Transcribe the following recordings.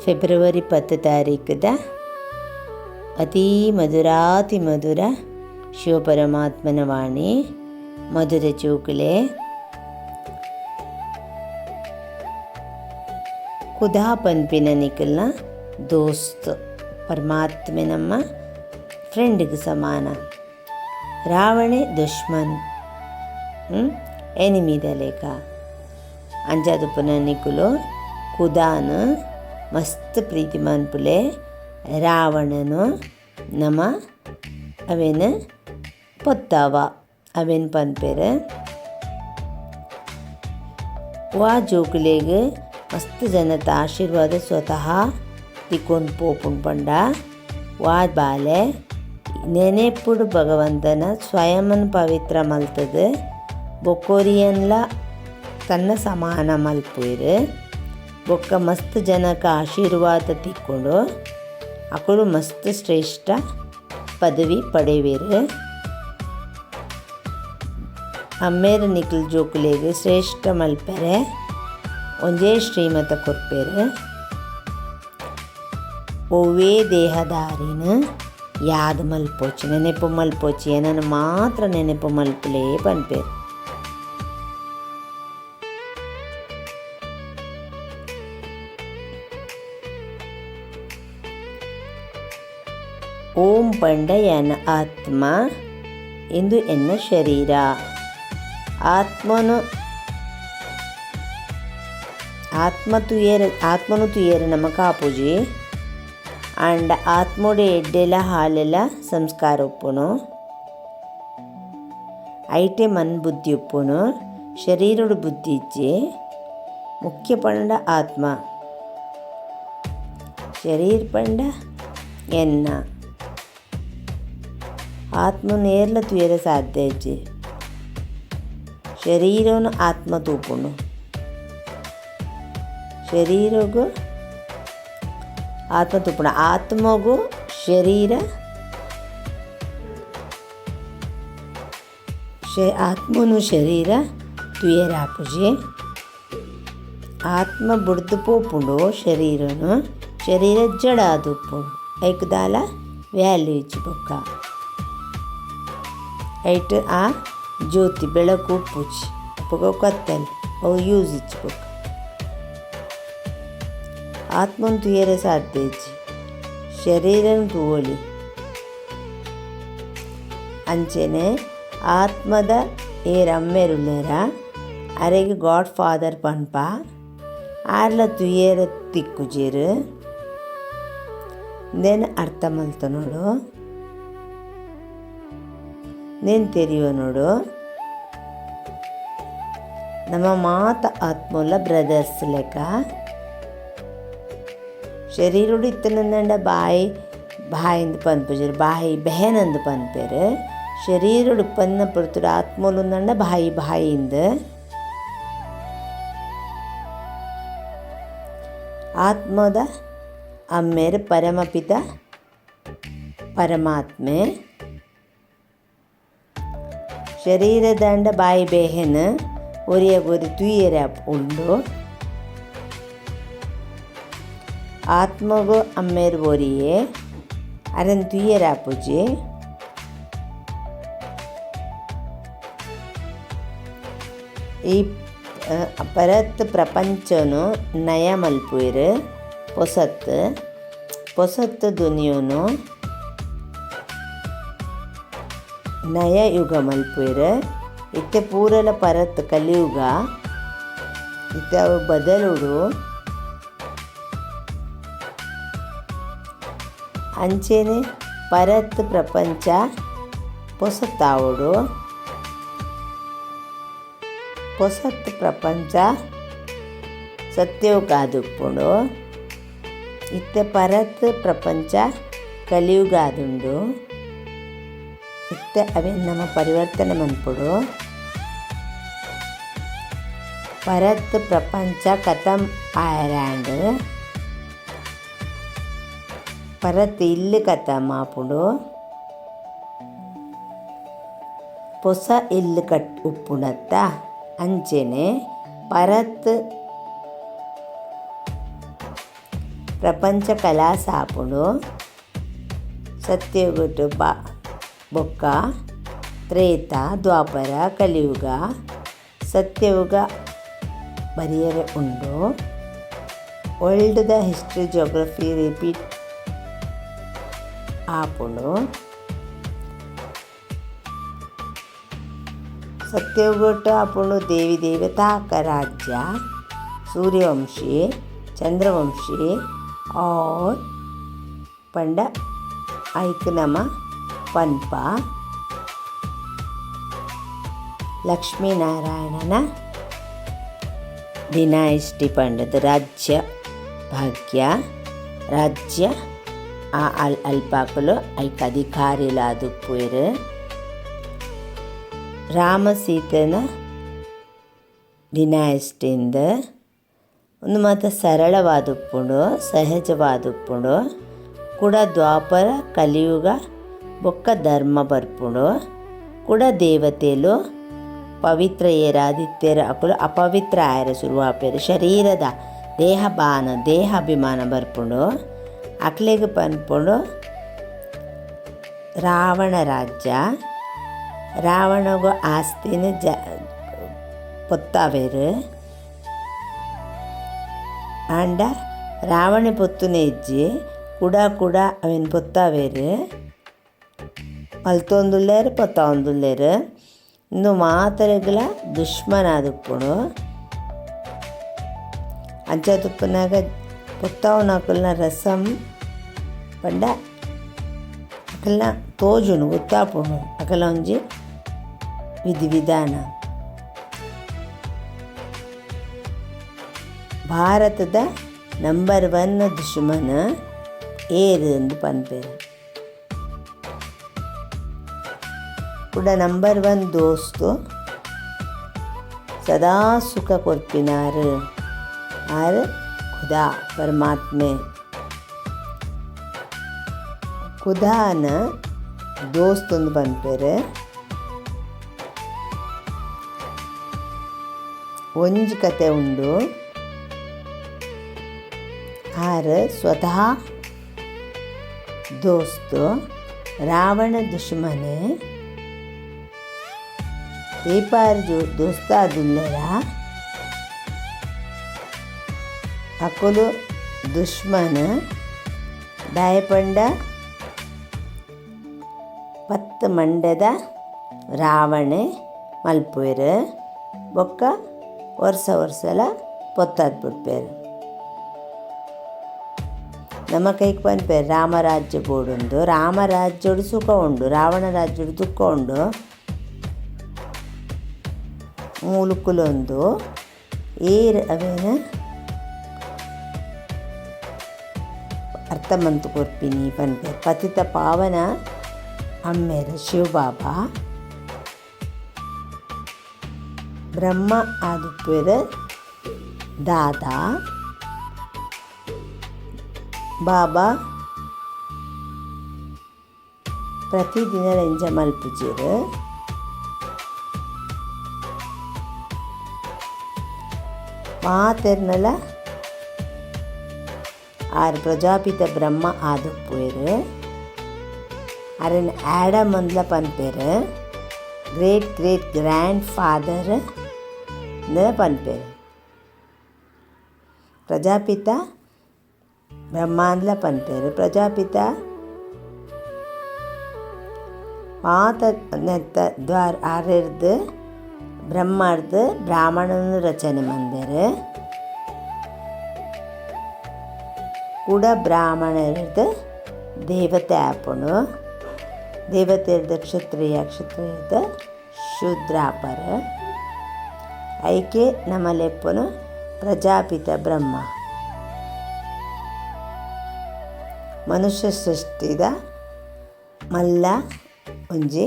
February 10 ತಾರೀಕದ ಅತೀ ಮಧುರಾತಿ ಮಧುರ ಶಿವಪರಮಾತ್ಮನ ವಾಣಿ ಮಧುರ ಚೂಕಲೆ ಖುದಾ ಪನ್ಪಿನ ನಿಖಲ್ನ ದೋಸ್ತ್ ಪರಮಾತ್ಮೆ ನಮ್ಮ ಫ್ರೆಂಡ್ಗೆ ಸಮಾನ. ರಾವಣೆ ದುಶ್ಮನ್ ಎನಿಮಿದ ಲೇಖ ಅಂಜಾದುಪುನ ನಿಖುಲು ಖುದಾನ ಮಸ್ತ್ ಪ್ರೀತಿ ಮನ್ಪುಲೆ ರಾವಣನು ನಮ ಅವೇನ ಪೊತ್ತಾವ ಅವೇನು ಪನ್ಪೇರು ವಾ ಜೋಕುಲೆಗೆ ಮಸ್ತ್ ಜನತ ಆಶೀರ್ವಾದ ಸ್ವತಃ ತಿಕ್ಕೊಂಡು ಪೋಪುಂಡು ಪಂಡ ವಾ ಬಾಲೆ ನೆನೆಪುಡು ಭಗವಂತನ ಸ್ವಯಂನ ಪವಿತ್ರ ಮಲ್ತದು ಬೊಕ್ಕೋರಿಯನ್ಲ ತನ್ನ ಸಮಾನ ಮಲ್ಪುಯಿರು ಬೊಕ್ಕ ಮಸ್ತ್ ಜನಕ್ಕೆ ಆಶೀರ್ವಾದ ತಿಕ್ಕೊಂಡು ಅಕುಲು ಮಸ್ತ್ ಶ್ರೇಷ್ಠ ಪದವಿ ಪಡೆಯುವಿರು. ಅಮ್ಮೇರು ನಿಖಲ್ ಜೋಕುಲೆಗೆ ಶ್ರೇಷ್ಠ ಮಲ್ಪೆರೆ ಒಂಜೇ ಶ್ರೀಮತ ಕೊರ್ಪೇರು. ಒವ್ವೇ ದೇಹದಾರಿನ ಯಾದ್ ಮಲ್ಪೋಚಿ ನೆನೆಪು ಮಲ್ಪೋಚಿ ಏನನ್ನು ಮಾತ್ರ ನೆನೆಪು ಮಲ್ಪಲೇ ಪನ್ಪೇರು. ಓಂ ಪಂಡ ಎನ್ನ ಆತ್ಮ ಇಂದು ಎನ್ನ ಶರೀರ. ಆತ್ಮನು ತುಯೇರು ನಮ್ಮ ಕಾಪುಜಿ ಅಂಡ ಆತ್ಮೋಡೆ ಎಡ್ಡೆಲ ಹಾಲೆಲ್ಲ ಸಂಸ್ಕಾರ ಉಪ್ಪುನು ಐಟೆ ಮನ್ ಬುದ್ಧಿ ಉಪ್ಪುನು ಶರೀರಡು ಬುದ್ಧಿ ಇಜ್ಜಿ ಮುಖ್ಯ ಪಂಡ ಆತ್ಮ ಶರೀರ ಪಂಡ ಎನ್ನ ಆತ್ಮ ನೇರ್ಲ ತುಯರ ಸಾಧ್ಯ ಇಜ್ಜಿ ಶರೀರನು ಆತ್ಮ ತೂಪುಂಡು ಶರೀರಗೂ ಆತ್ಮ ತೂಪುಂಡು ಆತ್ಮಗೂ ಶರೀರ ಆತ್ಮನು ಶರೀರ ತುಯರ ಆಪುಜಿ ಆತ್ಮ ಬುಡ್ದು ಪೋಪುಂಡು ಶರೀರನು ಶರೀರ ಜಡ ಆದುಪ್ಪುಂಡು ಐಕ್ದಾಲ ವ್ಯಾಲ್ಯೂ ಇಜ್ಜಿ ಬೊಕ್ಕ ಐಟ್ ಆ ಜ್ಯೋತಿ ಬೆಳಕು ಉಪ್ಪುಜಿ ಪೊಗ ಕತ್ತಲೆ ಅವು ಯೂಸ್ ಇಚ್ಚಿ ಬೊಕ್ಕ ಆತ್ಮನ್ ತುಯರ ಸಾಧ್ಯ ಇಜ್ಜಿ ಶರೀರನ ತೂವೊಲಿ ಅಂಚೆನೆ ಆತ್ಮದ ಅಮ್ಮೆರುಲ್ಲೆರ ಅರೆಗೆ ಗಾಡ್ ಫಾದರ್ ಪನ್ಪ ಆರ್ಲ ತುಯರ ತಿಕ್ಕುಜೇರು ದೆನ್ ಅರ್ಥ ಮಲ್ತ ನೋಡು ನೇನು ತೆರೆಯುವ ನೋಡು ನಮ್ಮ ಮಾತ ಆತ್ಮಲ ಬ್ರದರ್ಸ್ ಲೆಕ್ಕ ಶರೀರುಡು ಇತ್ತನಂದ ಬಾಯಿಂದ ಪನ್ಪುಜರು ಬಾಯಿ ಬೆಹನಂದು ಪನ್ಪೇರು ಶರೀರುಡು ಪನ್ನ ಪಡ್ತುಡು ಆತ್ಮಲುಂದಂಡ ಬಾಯಿಂದ ಆತ್ಮದ ಅಮ್ಮೇರು ಪರಮಪಿತ ಪರಮಾತ್ಮೆ ಶರೀರದಂಡ ಬಾಯಿ ಬೇಹೆನ ಒರಿಯಗೊರಿ ತುಯ್ಯರ ಉಂಡು ಆತ್ಮಗು ಅಮ್ಮೇರು ಒರಿಯೆ ಅರನ್ ತುಯ್ಯರ ಪೂಜೆ ಈ ಪರತ್ ಪ್ರಪಂಚನು ನಯ ಮಲ್ಪುಯಿರು ಪೊಸತ್ ದುನಿಯೋನು ನಯ ಯುಗ ಮಲ್ಪುಯಿರು ಇತ್ತೆ ಪೂರಲ ಪರತ್ ಕಲಿಯುಗ ಇತ್ತೆ ಅವು ಬದಲುಡು ಅಂಚೆನೆ ಪರತ್ ಪ್ರಪಂಚ ಪೊಸತ್ತಾವುಡು ಪೊಸತ್ ಪ್ರಪಂಚ ಸತ್ಯವು ಕಾದುಪ್ಪುಂಡು ಇತ್ತೆ ಪರತ್ ಪ್ರಪಂಚ ಕಲಿಯುಗ ಆದುಂಡು ಇತ್ತೆ ಅವೇನು ನಮ್ಮ ಪರಿವರ್ತನೆ ಮನ್ಪುಡು ಪರತ್ ಪ್ರಪಂಚ ಕಥಂ ಆಯರ್ಯಾಂಡ್ ಪರತ್ ಇಲ್ಲಿ ಕಥಂ ಆಪುಡು ಪೊಸ ಇಲ್ಲಿ ಉಪ್ಪುಣತ್ತ ಅಂಚೆನೆ ಪರತ್ ప్రపంచ కళా సాపుడు సత్యయుగ బొక్క ತ್ರೇತ ದ್ವಾಪರ ಕಲಿಯುಗ ಸತ್ಯಯುಗ ಬರೆಯರೆ ಉಂಡು. World the history geography repeat ಆಪುಂಡು. ಸತ್ಯಯುಗ ಆಪುಂಡು ದೇವಿ ದೇವತಾಕ ರಾಜ್ಯ सूर्यवंशी चंद्रवंशी और पंड ऐकनम पन्प लक्ष्मी नारायणन डिनाइस्टी पंडद राज्य भाग्य राज्य अल्पाकुलु ऐक अधिकारिलादुप्पुवेर राम सीतन डिनाइस्टिंद ಒಂದು ಮಾತು ಸರಳವಾದುಪ್ಪುಂಡು ಸಹಜವಾದುಪ್ಪುಂಡು ಕೂಡ ದ್ವಾಪರ ಕಲಿಯುಗ ಬೊಕ್ಕ ಧರ್ಮ ಬರ್ಪುಂಡು ಕೂಡ ದೇವತೆಲು ಪವಿತ್ರ ಏರಾದಿತ್ಯರ ಅಕುಲು ಅಪವಿತ್ರ ಆಯರ ಶುರುವಾಪೇರು ಶರೀರದ ದೇಹಾಭಿಮಾನ ಬರ್ಪುಂಡು ಅಕ್ಲೆಗ್ ಪನ್ಪುಂಡು ರಾವಣ ರಾಜ್ಯ ರಾವಣಗು ಆಸ್ತಿನ ಪೊತ್ತಾವೇರು ಆಂಡ ರಾವಣ ಪೊತ್ತುನೆ ಇಜ್ಜಿ ಕುಡ ಅವೇನು ಪೊತ್ತಾವೇರು ಮಲ್ತೊಂದುಲ್ಲೇರು ಪೊತ್ತಾವೊಂದುಲ್ಲೇರು ಇಂದು ಮಾತರೆಗಳ ದುಶ್ಮನ ಆದುಪ್ಪುಡು ಅಂಚ ತುಪ್ಪನಾಗ ಪೊತ್ತಾವನಕಲ್ನ ರಸಂ ಪಂಡ ಅಕಲ್ನ ತೋಜುನು ಗೊತ್ತಾಪುಂಡು ಅಕಲ ಒಂಜಿ ವಿಧಿವಿಧಾನ. ಭಾರತದ ನಂಬರ್ 1 ದುಶ್ಮನ ಏರು ಎಂದು ಪನ್ಪೇರು ಕೂಡ ನಂಬರ್ 1 ದೋಸ್ತು ಸದಾ ಸುಖ ಕೊರ್ಪಿನಾರು ಆರು ಖುದಾ ಪರಮಾತ್ಮೆ ಖುದಾನ ದೋಸ್ತೊಂದು ಪನ್ಪೇರು ಒಂಜಿ ಕತೆ ಉಂಡು ಆರು ಸ್ವತಃ ದೋಸ್ತು ರಾವಣ ದುಶ್ಮನೆ ಏಪಾರು ದೋಸ್ತಾದುಲ್ಲರ ಅಕುಲು ದುಶ್ಮನ ದಾಯಪಂಡ 10 ಮಂಡ್ಯದ ರಾವಣೆ ಮಲ್ಪುವೆರು ಬೊಕ್ಕ ವರ್ಷಲ ಪೊತ್ತಾದ್ ಬಿಡ್ಪೇರು ನಮ್ಮ ಕೈಗೆ ಪನ್ಪೇರು ರಾಮರಾಜ್ಯ ಬೋಡುಂದು ರಾಮರಾಜ್ಯಡು ಸುಖ ಉಂಡು ರಾವಣ ರಾಜ್ಯಡು ದುಃಖ ಉಂಡು ಮೂಲುಕುಲೊಂದು ಏರು ಅವೇನು ಅರ್ಥಮಂತು ಕೊರ್ಪಿನಿ ಪನ್ಪೇರು ಪತಿತ ಪಾವನ ಅಮ್ಮೇರು ಶಿವಬಾಬಾ ಬ್ರಹ್ಮ ಆದುಪ್ಪೇರು ದಾದಾ ಬಾಬಾ ಪ್ರತಿದಿನ ರೆಂಜ ಮಲ್ಪುಜೆರು ಮಾತೆರ್ನಲ ಆರು ಪ್ರಜಾಪಿತ ಬ್ರಹ್ಮ ಆದುಪ್ಪುವೆರು ಅರೆನ್ ಆಡಮ್ ಅಂದ್ಲ ಪನ್ಪೇರು ಗ್ರೇಟ್ ಗ್ರ್ಯಾಂಡ್ ಫಾದರ್ ಪನ್ಪೇರು ಪ್ರಜಾಪಿತ ಬ್ರಹ್ಮಾಂದ್ಲ ಪನ್ಪೇರು ಪ್ರಜಾಪಿತ ಮಾತ ನೆತ್ತ ದ್ವಾರ ಆರ್ಯರ್ದು ಬ್ರಹ್ಮರ್ದು ಬ್ರಾಹ್ಮಣನ ರಚನೆ ಮಂದೇರು ಕೂಡ ಬ್ರಾಹ್ಮಣರದು ದೇವತೆ ಆಪುಂಡು ದೇವತೆಯರ್ದು ಕ್ಷತ್ರಿಯರ್ದು ಶೂದ್ರಾಪರ ಐಕೆ ನಮಲೆಪ್ಪುನು ಪ್ರಜಾಪಿತ ಬ್ರಹ್ಮ ಮನುಷ್ಯ ಸೃಷ್ಟಿದ ಮಲ್ಲ ಒಂಜಿ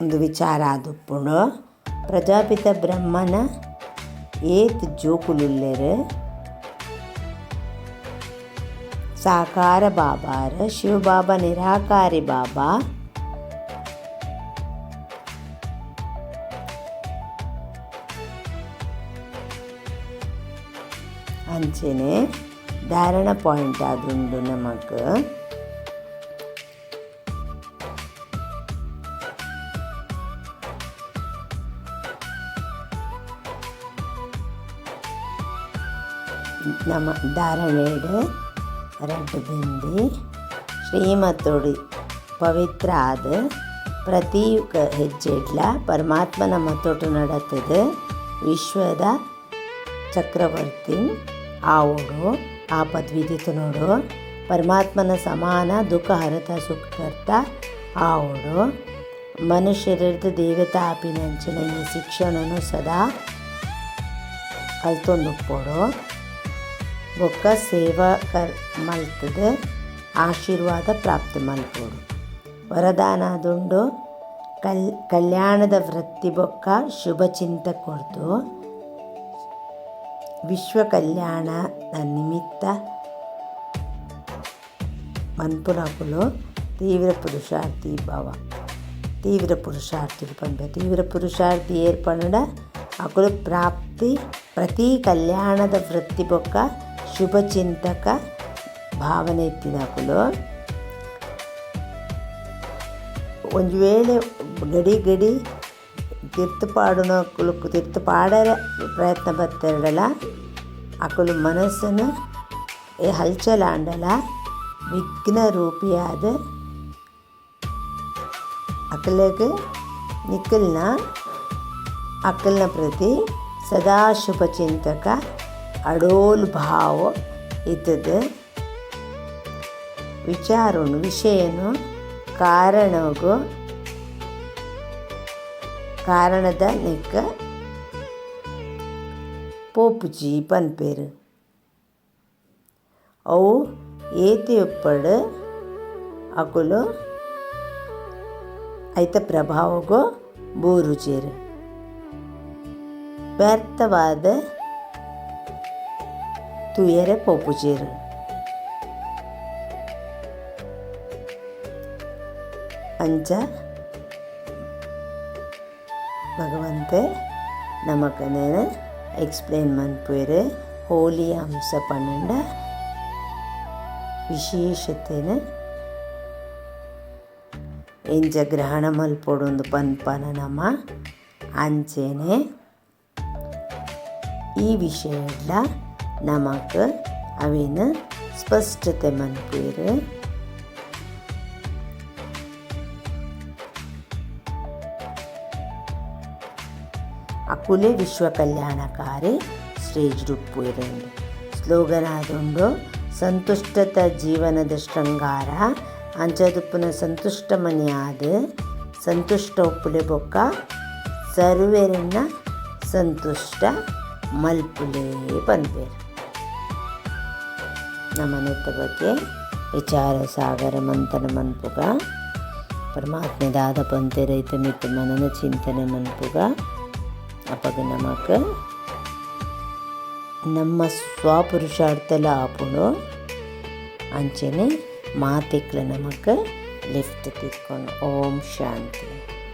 ಒಂದು ವಿಚಾರ ಆದುಪ್ಪುಂಡು ಪ್ರಜಾಪಿತ ಬ್ರಹ್ಮನ ಏತ್ ಜೋಕುಲುಲ್ಲೆರು ಸಾಕಾರ ಬಾಬಾರು ಶಿವಬಾಬಾ ನಿರಾಕಾರಿ ಬಾಬಾ ಅಂಚೆನೆ ಧಾರಣ ಪಾಯಿಂಟ್ ಆದುಂಡು ನಮಗೆ ನಮ್ಮ ಧಾರಣೆಡ್ ರಡ್ಡು ಬಿಂದಿ ಶ್ರೀಮತೋಡಿ ಪವಿತ್ರ ಆದ ಪ್ರತಿ ಹೆಜ್ಜೆಡ್ಲ ಪರಮಾತ್ಮನ ಮತ್ತೊಟ್ಟು ನಡತದೆ ವಿಶ್ವದ ಚಕ್ರವರ್ತಿ ಆವೋಡು ಆಪದ್ವಿದಿತನೋಡು ಪರಮಾತ್ಮನ ಸಮಾನ ದುಃಖ ಹರತ ಸುಖಕರ್ತ ಆವೋಡು ಮನುಷ್ಯರದ್ದು ದೇವತಾ ಆಪಿನಂಚಿನ ಈ ಶಿಕ್ಷಣನು ಸದಾ ಕಲ್ತೊಂದುಪ್ಪೋಡು ಬೊಕ್ಕ ಸೇವಾ ಮಲ್ತದೆ ಆಶೀರ್ವಾದ ಪ್ರಾಪ್ತಿ ಮಲ್ಪೋಡು ವರದಾನದುಂಡು ಕಲ್ಯಾಣದ ವೃತ್ತಿ ಬೊಕ್ಕ ಶುಭ ಚಿಂತೆ ಕೊಡ್ತು ವಿಶ್ವ ಕಲ್ಯಾಣದ ನಿಮಿತ್ತ ಮನ್ಪುನಕುಲು ತೀವ್ರ ಪುರುಷಾರ್ಥಿ ಭವ ತೀವ್ರ ಪುರುಷಾರ್ಥಿ ಪಂಪ ತೀವ್ರ ಪುರುಷಾರ್ಥಿ ಏರ್ಪಡ ಅಕುಲು ಪ್ರಾಪ್ತಿ ಪ್ರತಿ ಕಲ್ಯಾಣದ ವೃತ್ತಿ ಬೊಕ್ಕ ಶುಭ ಚಿಂತಕ ಭಾವನೆ ಎತ್ತಿದಾಕುಲು ಒಂದು ವೇಳೆ ಗಡಿ ತಿರ್ತುಪಾಡುನಕುಲು ತಿರ್ತುಪಾಡರ ಪ್ರಯತ್ನ ಬತ್ತಿರಡಲ ಅಕುಲು ಮನಸ್ಸನ್ನು ಹಲ್ಚಲಾಂಡಲ ವಿಘ್ನ ರೂಪಿಯಾದ ಅಕಲಿಗೆ ಅಕಲ್ನ ಪ್ರತಿ ಸದಾ ಶುಭ ಚಿಂತಕ ಅಡೋಲ್ ಭಾವ ಇದ್ದದ್ದು ವಿಚಾರನು ವಿಷಯನು ಕಾರಣದ ನೆಕ್ಕ ಪೋಪುಜಿ ಪನ್ಪೇರು ಅವು ಏತಿ ಉಪ್ಪಡು ಅಕುಲು ಐತ ಪ್ರಭಾವಗೋ ಬೂರುಚೇರು ವ್ಯರ್ಥವಾದ ತುಯರೆ ಪೋಪುಚೇರು ಅಂಚ ಭಗವಂತೆ ನಮಕನೇನ ಎಕ್ಸ್ಪ್ಲೇನ್ ಮನ್ಪುವೆರು ಹೋಲಿ ಅಂಶ ಪನ್ನಂಡ ವಿಶೇಷತೆನ ಎಂಚ ಗ್ರಹಣ ಮಲ್ಪೊಡೊಂದು ಪನ್ಪನ ನಮ ಅಂಚೆನೆ ಈ ವಿಷಯಡ್ಲ ನಮಕ್ ಅವೇನು ಸ್ಪಷ್ಟತೆ ಮನ್ಪುವೆರು ಅಕುಲೆ ವಿಶ್ವ ಕಲ್ಯಾಣಕಾರಿ ಶ್ರೇಷ್ಠುಪ್ಪುವೆರೆಂದು ಸ್ಲೋಗನ್ ಆದುಂಡು ಸಂತುಷ್ಟತ ಜೀವನದ ಶೃಂಗಾರ ಅಂಚದುಪ್ಪುನ ಸಂತುಷ್ಟ ಮನಿ ಆದ ಸಂತುಷ್ಟ ಉಪ್ಪುಲೆ ಬೊಕ್ಕ ಸರ್ವೆರನ್ನ ಸಂತುಷ್ಟ ಮಲ್ಪುಲೆ ಪನ್ಪೇರು ನಮ್ಮನೆತ್ತ ಬಗ್ಗೆ ವಿಚಾರ ಸಾಗರ ಮಂಥನ ಮನ್ಪುಗ ಪರಮಾತ್ಮದಾದ ಪಂತೆ ರೈತ ಮಿತ್ತು ಮನನ ಚಿಂತನೆ ಮನ್ಪುಗ ಅಪಗ ನಮಕ್ ನಮ್ಮ ಸ್ವಪುರುಷಾರ್ಥಲ ಆಪುಡು ಅಂಚೆನೆ ಮಾತಿಕ್ಲ ನಮಕ್ ಲಿಫ್ಟ್ ತಿಕ್ಕೊಂಡು ಓಂ ಶಾಂತಿ.